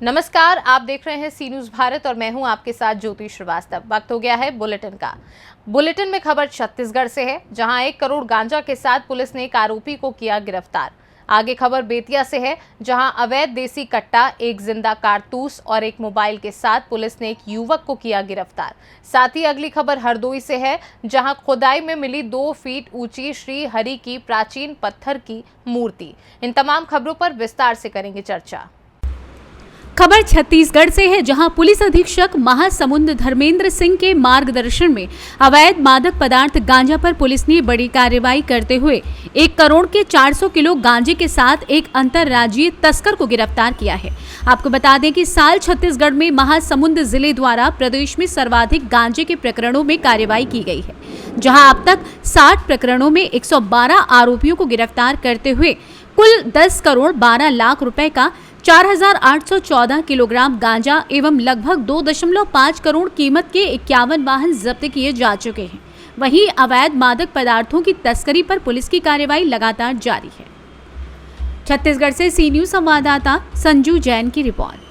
नमस्कार, आप देख रहे हैं सी न्यूज भारत और मैं हूं आपके साथ ज्योति श्रीवास्तव। वक्त हो गया है बुलेटिन का। बुलेटिन में खबर छत्तीसगढ़ से है, जहां 1 करोड़ गांजा के साथ पुलिस ने एक आरोपी को किया गिरफ्तार। आगे खबर बेतिया से है, जहां अवैध देसी कट्टा, एक जिंदा कारतूस और एक मोबाइल के साथ पुलिस ने एक युवक को किया गिरफ्तार। साथ ही अगली खबर हरदोई से है, जहां खुदाई में मिली 2 फीट ऊंची श्री हरि की प्राचीन पत्थर की मूर्ति। इन तमाम खबरों पर विस्तार से करेंगे चर्चा। खबर छत्तीसगढ़ से है, जहां पुलिस अधीक्षक महासमुंद धर्मेंद्र सिंह के मार्गदर्शन में अवैध मादक पदार्थ गांजा पर पुलिस ने बड़ी कार्रवाई करते हुए 1 करोड़ के 400 किलो गांजे के साथ एक अंतर्राज्यीय तस्कर को गिरफ्तार किया है। आपको बता दें कि साल छत्तीसगढ़ में महासमुंद जिले द्वारा प्रदेश में सर्वाधिक गांजे के प्रकरणों में कार्रवाई की गई है, जहां अब तक 60 प्रकरणों में 112 आरोपियों को गिरफ्तार करते हुए कुल 10 करोड़ 12 लाख रुपए का 4,814 किलोग्राम गांजा एवं लगभग 2.5 करोड़ कीमत के 51 वाहन जब्त किए जा चुके हैं। वहीं अवैध मादक पदार्थों की तस्करी पर पुलिस की कार्रवाई लगातार जारी है। छत्तीसगढ़ से सी न्यूज संवाददाता संजू जैन की रिपोर्ट।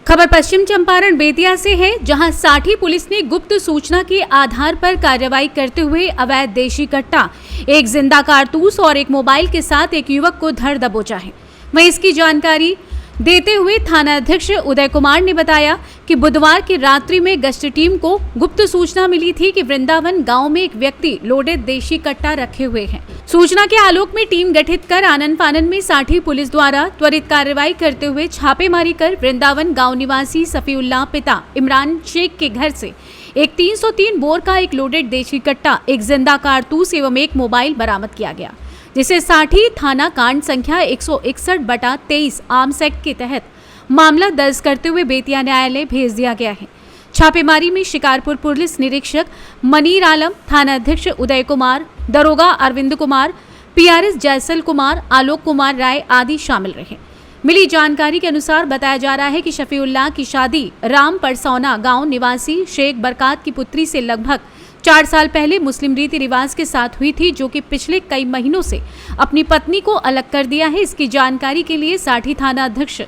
खबर पश्चिम चंपारण बेतिया से है, जहां साठी पुलिस ने गुप्त सूचना के आधार पर कार्रवाई करते हुए अवैध देशी कट्टा, एक जिंदा कारतूस और एक मोबाइल के साथ एक युवक को धर दबोचा है। वहीं इसकी जानकारी देते हुए थाना अध्यक्ष उदय कुमार ने बताया कि बुधवार की रात्रि में गश्त टीम को गुप्त सूचना मिली थी कि वृंदावन गांव में एक व्यक्ति लोडेड देशी कट्टा रखे हुए हैं। सूचना के आलोक में टीम गठित कर आनन फानन में साठी पुलिस द्वारा त्वरित कार्रवाई करते हुए छापेमारी कर वृंदावन गांव निवासी सफीउल्लाह पिता इमरान शेख के घर से एक 303 बोर का एक लोडेड देशी कट्टा, एक जिंदा कारतूस एवं एक मोबाइल बरामद किया गया, जिसे साठी थाना कांड संख्या 161/23 आर्म्स एक्ट के तहत मामला दर्ज करते हुए बेतिया न्यायालय भेज दिया गया है। छापेमारी में शिकारपुर पुलिस निरीक्षक मनीर आलम, थाना अध्यक्ष उदय कुमार, दरोगा अरविंद कुमार, पीआरएस जैसल कुमार, आलोक कुमार राय आदि शामिल रहे। मिली जानकारी के अनुसार बताया जा रहा है कि शफीउल्लाह की शादी राम परसौना गांव निवासी शेख बरकात की पुत्री से लगभग 4 साल पहले मुस्लिम रीति रिवाज के साथ हुई थी, जो कि पिछले कई महीनों से अपनी पत्नी को अलग कर दिया है। इसकी जानकारी के लिए साठी थाना अध्यक्ष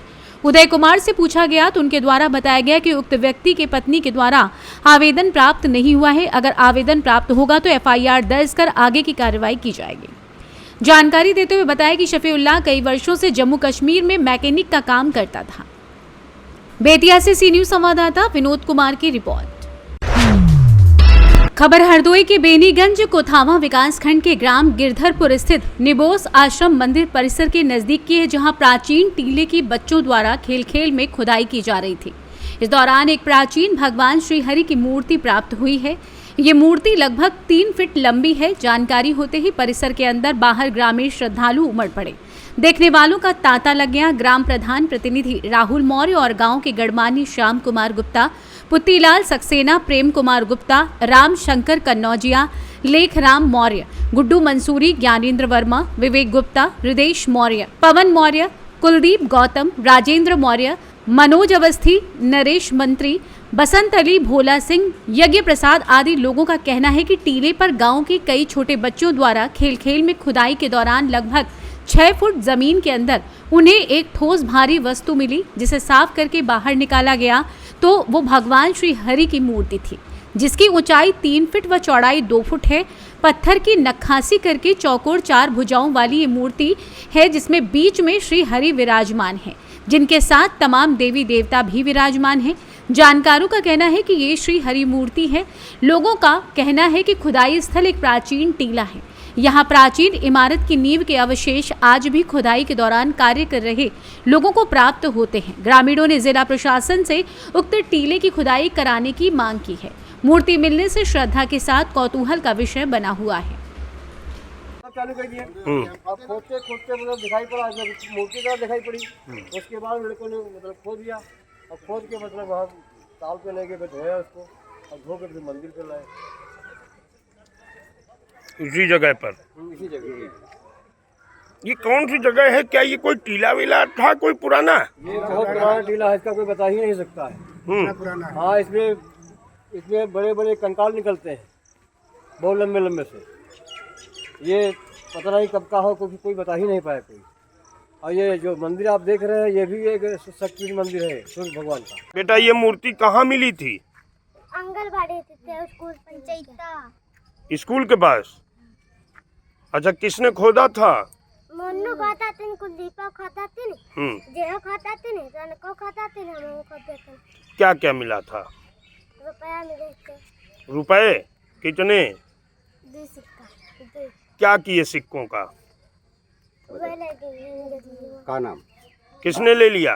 उदय कुमार से पूछा गया तो उनके द्वारा बताया गया कि उक्त व्यक्ति के पत्नी के द्वारा आवेदन प्राप्त नहीं हुआ है। अगर आवेदन प्राप्त होगा तो एफआईआर दर्ज कर आगे की कार्रवाई की जाएगी। जानकारी देते हुए बताया कि शफीउल्लाह कई वर्षों से जम्मू कश्मीर में मैकेनिक का काम करता था। बेतिया से सी न्यूज संवाददाता विनोद कुमार की रिपोर्ट। खबर हरदोई के बेनीगंज कोथावा विकासखंड के ग्राम गिरधरपुर स्थित निबोस आश्रम मंदिर परिसर के नजदीक की है, जहां प्राचीन टीले की बच्चों द्वारा खेल खेल में खुदाई की जा रही थी। इस दौरान एक प्राचीन भगवान श्री हरि की मूर्ति प्राप्त हुई है। ये मूर्ति लगभग 3 फीट लंबी है। जानकारी होते ही परिसर के अंदर बाहर ग्रामीण श्रद्धालु उमड़ पड़े। देखने वालों का तांता लग गया। ग्राम प्रधान प्रतिनिधि राहुल मौर्य और गांव के गणमान्य श्याम कुमार गुप्ता, पुत्तीलाल सक्सेना, प्रेम कुमार गुप्ता, राम शंकर कन्नौजिया, लेख राम मौर्य, गुड्डू मंसूरी, ज्ञानेंद्र वर्मा, विवेक गुप्ता, हृदेश मौर्य, पवन मौर्य, कुलदीप गौतम, राजेंद्र मौर्य, मनोज अवस्थी, नरेश मंत्री, बसंत अली, भोला सिंह, यज्ञ प्रसाद आदि लोगों का कहना है कि टीले पर गांव के कई छोटे बच्चों द्वारा खेल खेल में खुदाई के दौरान लगभग 6 फुट जमीन के अंदर उन्हें एक ठोस भारी वस्तु मिली, जिसे साफ करके बाहर निकाला गया तो वो भगवान श्री हरि की मूर्ति थी, जिसकी ऊंचाई 3 फीट व चौड़ाई 2 फुट है। पत्थर की नक्काशी करके चौकोर 4 भुजाओं वाली ये मूर्ति है, जिसमें बीच में श्री हरि विराजमान है, जिनके साथ तमाम देवी देवता भी विराजमान हैं। जानकारों का कहना है कि ये श्री हरि मूर्ति है। लोगों का कहना है कि खुदाई स्थल एक प्राचीन टीला है। यहाँ प्राचीन इमारत की नींव के अवशेष आज भी खुदाई के दौरान कार्य कर रहे लोगों को प्राप्त होते हैं। ग्रामीणों ने जिला प्रशासन से उक्त टीले की खुदाई कराने की मांग की है। मूर्ति मिलने से श्रद्धा के साथ कौतूहल का विषय बना हुआ है। चालू कर दिया, अब खोदते खोदते मतलब दिखाई पड़ा, जब मूर्ति का दिखाई पड़ी उसके बाद लड़कों ने मतलब खोद दिया और खोद के मतलब वहाँ ताल पे लेके धोया उसको और धो के फिर मंदिर पे लाए। इसी जगह पर, इसी जगह। ये कौन सी जगह है? क्या ये कोई टीला वीला था कोई पुराना? ये बहुत पुराना टीला है, इसका कोई बता ही नहीं सकता है। पुराना। हाँ, इसमें बड़े बड़े कंकाल निकलते हैं बहुत लंबे लंबे से। ये पता नहीं कब का हो, क्योंकि कोई बता ही नहीं पाया कोई। और ये जो मंदिर आप देख रहे हैं ये भी एक शक्ति मंदिर है सूर्य भगवान का। बेटा ये मूर्ति कहाँ मिली थी? आंगनबाड़ी थे स्कूल पंचायत स्कूल के पास। अच्छा, किसने खोदा था? मोनू खाता तीन कुलदीपा खाता तीन जेहो खाता तीन रनको खाता तीन हम खाते थे। क्या क्या मिला था? रुपया मिले थे। रुपए कितने? 2 सिक्का। क्या किए सिक्कों का? का नाम किसने ले लिया?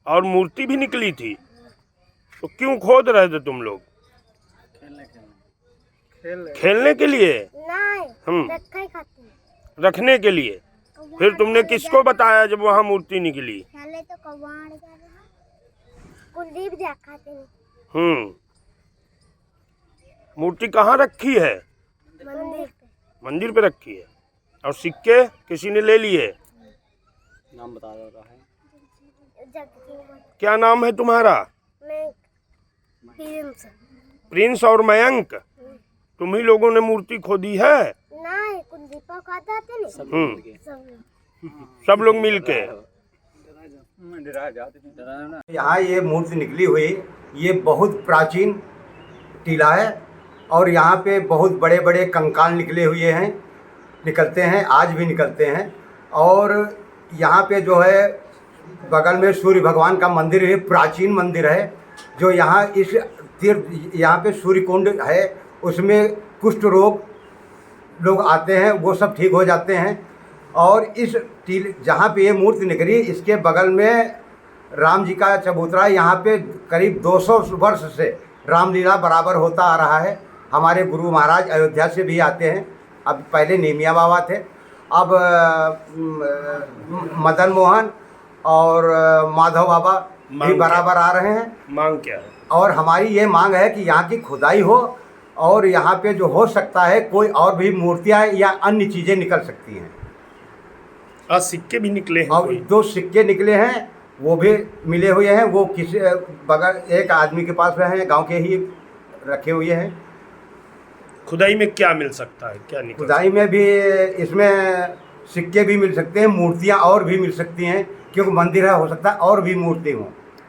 और मूर्ति भी निकली थी, तो क्यों खोद रहे थे तुम लोग? खेलने के लिए? नहीं रखा खाते रखने के लिए। फिर तुमने किसको बताया जब वहाँ मूर्ति निकली? पहले तो कवाड़ कुलदीप खाते मूर्ति कहाँ रखी है? मंदिर पे। मंदिर पे रखी है। और सिक्के किसी ने ले लिए? नाम बता रहा है। क्या नाम है तुम्हारा? प्रिंस और मयंक। तुम ही लोगों ने मूर्ति खोदी है? नहीं कुलदीपा खाता थे सब लोग मिलके। यहाँ ये मूर्ति निकली हुई, ये बहुत प्राचीन टीला है और यहाँ पे बहुत बड़े बड़े कंकाल निकलते हैं, आज भी निकलते हैं। और यहाँ पे जो है बगल में सूर्य भगवान का मंदिर है, प्राचीन मंदिर है। जो यहाँ इस तीर्थ यहाँ पे सूर्य कुंड है, उसमें कुष्ठ रोग लोग आते हैं वो सब ठीक हो जाते हैं। और इस टील जहाँ पे ये मूर्ति निकली इसके बगल में राम जी का चबूतरा, यहाँ पे करीब 200 वर्ष से रामलीला बराबर होता आ रहा है। हमारे गुरु महाराज अयोध्या से भी आते हैं। अब पहले नेमिया बाबा थे, अब मदन मोहन और माधव बाबा भी बराबर आ रहे हैं। मांग क्या है? और हमारी ये मांग है कि यहाँ की खुदाई हो और यहाँ पे जो हो सकता है कोई और भी मूर्तियाँ या अन्य चीज़ें निकल सकती हैं। आज सिक्के भी निकले हैं। और 2 सिक्के निकले हैं, वो भी मिले हुए हैं। वो किसी बगल एक आदमी के पास हैं, गांव के ही रखे हुए हैं। खुदाई में क्या मिल सकता है? क्या निकल खुदाई में भी इसमें सिक्के भी मिल सकते हैं, मूर्तियाँ और भी मिल सकती हैं, क्योंकि मंदिर है, हो सकता है और भी मूर्ति हों।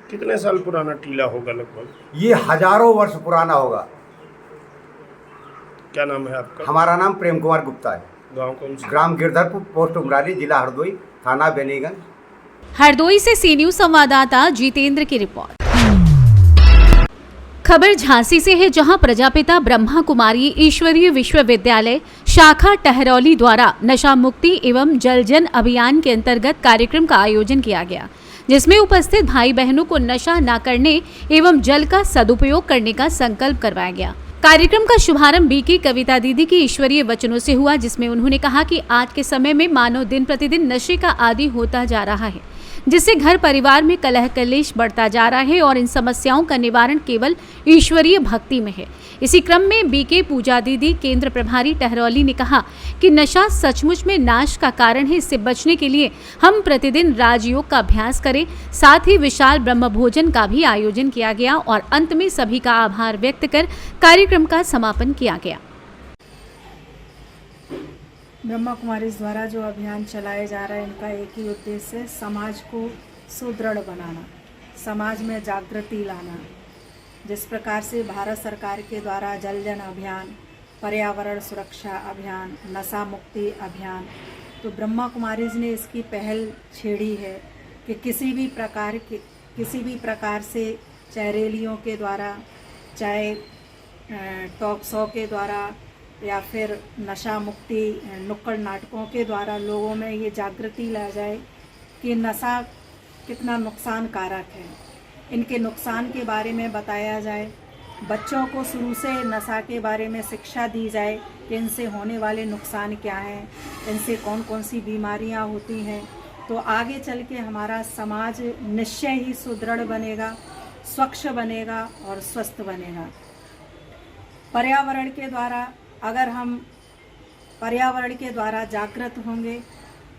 कितने साल पुराना टीला होगा लगभग? ये हजारों वर्ष पुराना होगा। क्या नाम है आपका? हमारा नाम प्रेम कुमार गुप्ता है। गांव कौन सा? ग्राम गिरधरपुर, पोस्ट उमराली, जिला हरदोई, थाना बेनीगंज। हरदोई से सी न्यूज संवाददाता जितेंद्र की रिपोर्ट। खबर झांसी से है, जहां प्रजापिता ब्रह्मा कुमारी ईश्वरीय विश्वविद्यालय शाखा टहरौली द्वारा नशा मुक्ति एवं जल जन अभियान के अंतर्गत कार्यक्रम का आयोजन किया गया, जिसमें उपस्थित भाई बहनों को नशा न करने एवं जल का सदुपयोग करने का संकल्प करवाया गया। कार्यक्रम का शुभारंभ बीके कविता दीदी की ईश्वरीय वचनों से हुआ, जिसमें उन्होंने कहा कि आज के समय में मानव दिन प्रतिदिन नशे का आदी होता जा रहा है, जिससे घर परिवार में कलह कलेश बढ़ता जा रहा है और इन समस्याओं का निवारण केवल ईश्वरीय भक्ति में है। इसी क्रम में बीके पूजा दीदी केंद्र प्रभारी टहरौली ने कहा कि नशा सचमुच में नाश का कारण है। इससे बचने के लिए हम प्रतिदिन राजयोग का अभ्यास करें। साथ ही विशाल ब्रह्म भोजन का भी आयोजन किया गया और अंत में सभी का आभार व्यक्त कर कार्यक्रम का समापन किया गया। ब्रह्मा कुमारीज द्वारा जो अभियान चलाया जा रहा है, इनका एक ही उद्देश्य है, समाज को सुदृढ़ बनाना, समाज में जागृति लाना। जिस प्रकार से भारत सरकार के द्वारा जल जन अभियान, पर्यावरण सुरक्षा अभियान, नशा मुक्ति अभियान, तो ब्रह्मा कुमारीज ने इसकी पहल छेड़ी है कि किसी भी प्रकार से, चाहे रैलियों के द्वारा, चाहे टॉक शो के द्वारा या फिर नशा मुक्ति नुक्कड़ नाटकों के द्वारा लोगों में ये जागृति ला जाए कि नशा कितना नुकसान कारक है। इनके नुकसान के बारे में बताया जाए, बच्चों को शुरू से नशा के बारे में शिक्षा दी जाए कि इनसे होने वाले नुकसान क्या हैं, इनसे कौन कौन सी बीमारियां होती हैं। तो आगे चल के हमारा समाज निश्चय ही सुदृढ़ बनेगा, स्वच्छ बनेगा और स्वस्थ बनेगा। पर्यावरण के द्वारा, अगर हम पर्यावरण के द्वारा जागृत होंगे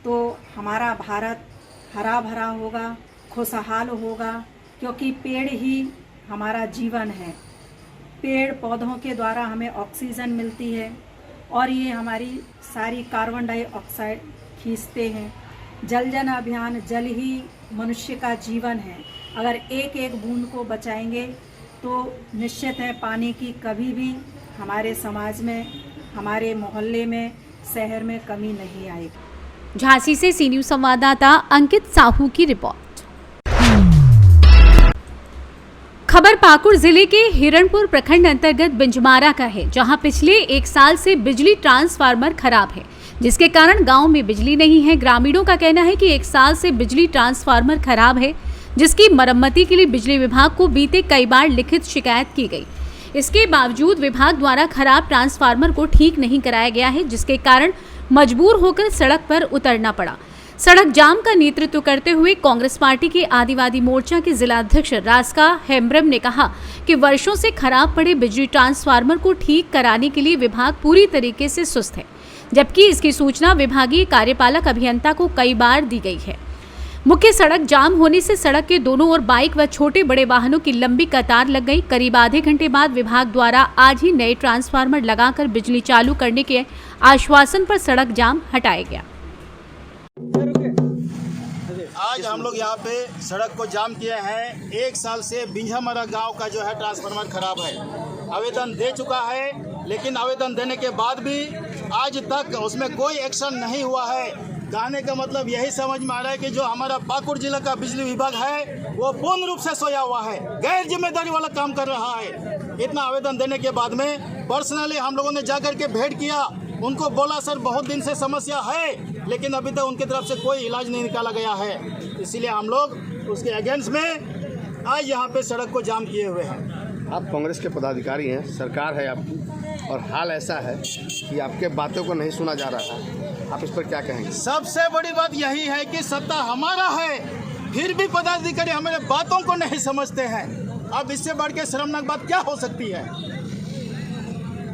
तो हमारा भारत हरा भरा होगा, खुशहाल होगा, क्योंकि पेड़ ही हमारा जीवन है। पेड़ पौधों के द्वारा हमें ऑक्सीजन मिलती है और ये हमारी सारी कार्बन डाइऑक्साइड खींचते हैं। जल जन अभियान, जल ही मनुष्य का जीवन है। अगर एक एक बूंद को बचाएंगे तो निश्चित है पानी की कभी भी हमारे समाज में, हमारे मोहल्ले में, शहर में कमी नहीं आएगी। झांसी से सी न्यूज़ संवाददाता अंकित साहू की रिपोर्ट। खबर पाकुड़ जिले के हिरणपुर प्रखंड अंतर्गत बिंजमारा का है, जहां पिछले 1 साल से बिजली ट्रांसफार्मर खराब है, जिसके कारण गांव में बिजली नहीं है। ग्रामीणों का कहना है कि 1 साल से बिजली ट्रांसफार्मर खराब है, जिसकी मरम्मती के लिए बिजली विभाग को बीते कई बार लिखित शिकायत की गई। इसके बावजूद विभाग द्वारा खराब ट्रांसफार्मर को ठीक नहीं कराया गया है, जिसके कारण मजबूर होकर सड़क पर उतरना पड़ा। सड़क जाम का नेतृत्व करते हुए कांग्रेस पार्टी के आदिवासी मोर्चा के जिला अध्यक्ष रास्का हेम्ब्रम ने कहा कि वर्षों से खराब पड़े बिजली ट्रांसफार्मर को ठीक कराने के लिए विभाग पूरी तरीके से सुस्त है, जबकि इसकी सूचना विभागीय कार्यपालक अभियंता को कई बार दी गई है। मुख्य सड़क जाम होने से सड़क के दोनों ओर बाइक व छोटे बड़े वाहनों की लंबी कतार लग गई। करीब आधे घंटे बाद विभाग द्वारा आज ही नए ट्रांसफार्मर लगाकर बिजली चालू करने के आश्वासन पर सड़क जाम हटाया गया। आज हम लोग यहाँ पे सड़क को जाम किए हैं। 1 साल से बिंझामरा गांव का जो है ट्रांसफार्मर खराब है। आवेदन दे चुका है, लेकिन आवेदन देने के बाद भी आज तक उसमें कोई एक्शन नहीं हुआ है। कहने का मतलब यही समझ में आ रहा है कि जो हमारा पाकुड़ जिला का बिजली विभाग है वो पूर्ण रूप से सोया हुआ है, गैर जिम्मेदारी वाला काम कर रहा है। इतना आवेदन देने के बाद में पर्सनली हम लोगों ने जाकर के भेंट किया, उनको बोला सर बहुत दिन से समस्या है, लेकिन अभी तक उनकी तरफ से कोई इलाज नहीं निकाला गया है। इसीलिए हम लोग उसके अगेंस्ट में आज यहाँ पे सड़क को जाम किए हुए हैं। आप कांग्रेस के पदाधिकारी हैं, सरकार है आपकी, और हाल ऐसा है कि आपके बातों को नहीं सुना जा रहा है, आप इस पर क्या कहेंगे? सबसे बड़ी बात यही है कि सत्ता हमारा है, फिर भी पदाधिकारी हमारे बातों को नहीं समझते हैं। अब इससे बढ़ के शर्मनाक बात क्या हो सकती है?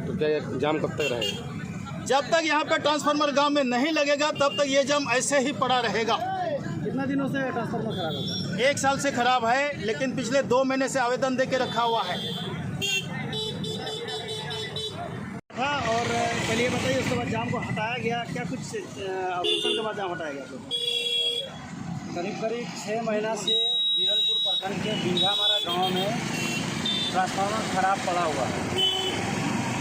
तो क्या ये जाम कब तक रहेगा? जब तक यहाँ पे ट्रांसफार्मर गांव में नहीं लगेगा तब तक ये जाम ऐसे ही पड़ा रहेगा। कितना दिनों से ट्रांसफार्मर खराब है? 1 साल से खराब है, लेकिन पिछले 2 महीने से आवेदन दे के रखा हुआ है। और चलिए बताइए, उसके बाद जाम को हटाया गया, क्या कुछ ऑपरेशन के बाद जाम हटाया गया? करीब 6 महीना से हिरणपुर प्रखंड के बिंझामरा गांव में ट्रांसफार्मर खराब पड़ा हुआ है।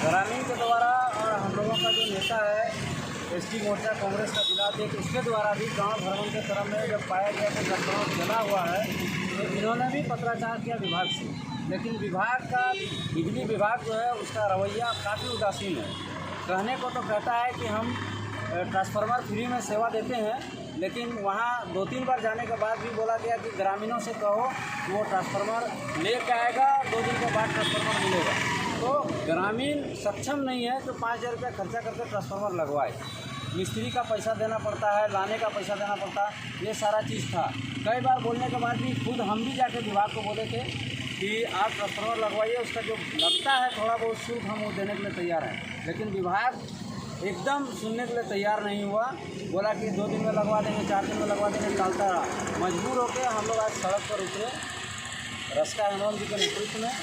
ग्रामीण के द्वारा और हम लोगों का जो नेता है एसटी मोर्चा कांग्रेस का जिला अध्यक्ष, उसके द्वारा भी गांव भ्रमण के क्रम में जब पाया गया कि ट्रांसफार्मर जला हुआ है तो इन्होंने भी पत्राचार किया विभाग से, लेकिन विभाग का बिजली विभाग जो है उसका रवैया काफ़ी उदासीन है। कहने को तो कहता है कि हम ट्रांसफार्मर फ्री में सेवा देते हैं, लेकिन वहाँ 2-3 बार जाने के बाद भी बोला गया कि ग्रामीणों से कहो कि वो ट्रांसफार्मर लेकर आएगा, 2 दिन के बाद ट्रांसफार्मर मिलेगा। तो ग्रामीण सक्षम नहीं है तो 5,000 रुपया खर्चा करके ट्रांसफार्मर लगवाए। मिस्त्री का पैसा देना पड़ता है, लाने का पैसा देना पड़ता है, ये सारा चीज़ था। कई बार बोलने के बाद भी खुद हम भी जाके विभाग को बोले थे कि आप ट्रांसफार्मर लगवाइए, उसका जो लगता है थोड़ा बहुत शुल्क हम वो देने के लिए तैयार हैं, लेकिन विभाग एकदम सुनने के लिए तैयार नहीं हुआ। बोला कि 2 दिन में लगवा देंगे, 4 दिन में लगवा देंगे, टालता रहा। मजबूर होकर हम लोग आज सड़क पर उतरे रस्का हेम्ब्रम जी के नेतृत्व में,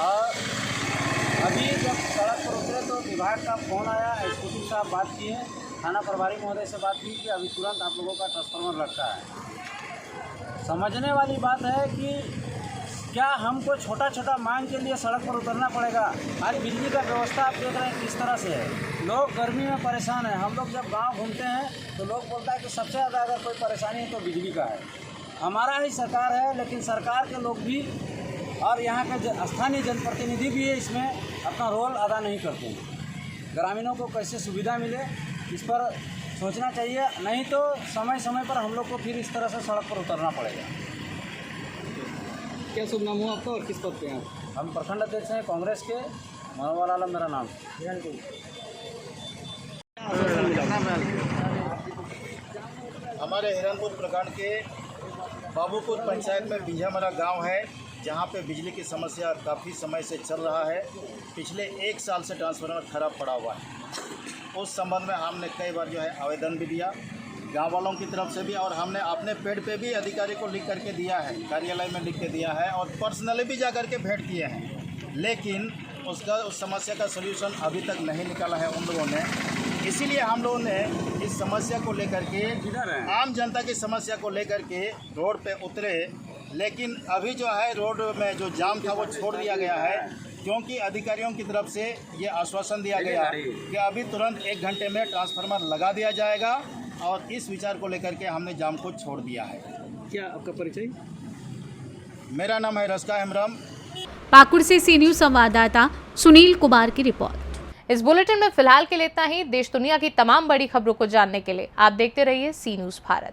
और अभी जब सड़क पर उतरे तो विभाग का फ़ोन आया, एसपी साहब बात किए, थाना प्रभारी महोदय से बात की कि अभी तुरंत आप लोगों का ट्रांसफार्मर लगता है। समझने वाली बात है कि क्या हमको छोटा छोटा मांग के लिए सड़क पर उतरना पड़ेगा? आज बिजली का व्यवस्था आप देख रहे हैं किस तरह से है, लोग गर्मी में परेशान हैं। हम लोग जब गांव घूमते हैं तो लोग बोलता है कि सबसे ज़्यादा अगर कोई परेशानी है तो बिजली का है। हमारा ही सरकार है, लेकिन सरकार के लोग भी और यहाँ के स्थानीय जनप्रतिनिधि भी इसमें अपना रोल अदा नहीं करते हैं। ग्रामीणों को कैसे सुविधा मिले इस पर सोचना चाहिए, नहीं तो समय समय पर हम लोग को फिर इस तरह से सड़क पर उतरना पड़ेगा। क्या शुभ नाम हुआ आपका और किस पद पे हैं आप? हम प्रखंड अध्यक्ष हैं कांग्रेस के, मनोहर आलम मेरा नाम। हमारे हिरणपुर प्रखंड के बाबूपुर पंचायत में बिंझामरा गांव है, जहां पे बिजली की समस्या काफ़ी समय से चल रहा है। पिछले 1 साल से ट्रांसफार्मर खराब पड़ा हुआ है। उस संबंध में हमने कई बार जो है आवेदन भी दिया गांव वालों की तरफ से भी, और हमने अपने पेड पे भी अधिकारी को लिख करके दिया है, कार्यालय में लिख के दिया है, और पर्सनली भी जा करके भेंट किए हैं, लेकिन उस समस्या का सलूशन अभी तक नहीं निकाला है उन लोगों ने। इसीलिए हम लोगों ने इस समस्या को लेकर के, आम जनता की समस्या को लेकर के रोड पे उतरे। लेकिन अभी जो है रोड में जो जाम था वो छोड़ दिया गया है, क्योंकि अधिकारियों की तरफ से ये आश्वासन दिया गया कि अभी तुरंत 1 घंटे में ट्रांसफार्मर लगा दिया जाएगा, और इस विचार को लेकर के हमने जाम को छोड़ दिया है। क्या आपका परिचय? मेरा नाम है रस्का हेमरम। पाकुड़ से सी न्यूज संवाददाता सुनील कुमार की रिपोर्ट। इस बुलेटिन में फिलहाल के लिए इतना ही। देश दुनिया की तमाम बड़ी खबरों को जानने के लिए आप देखते रहिए सी न्यूज भारत।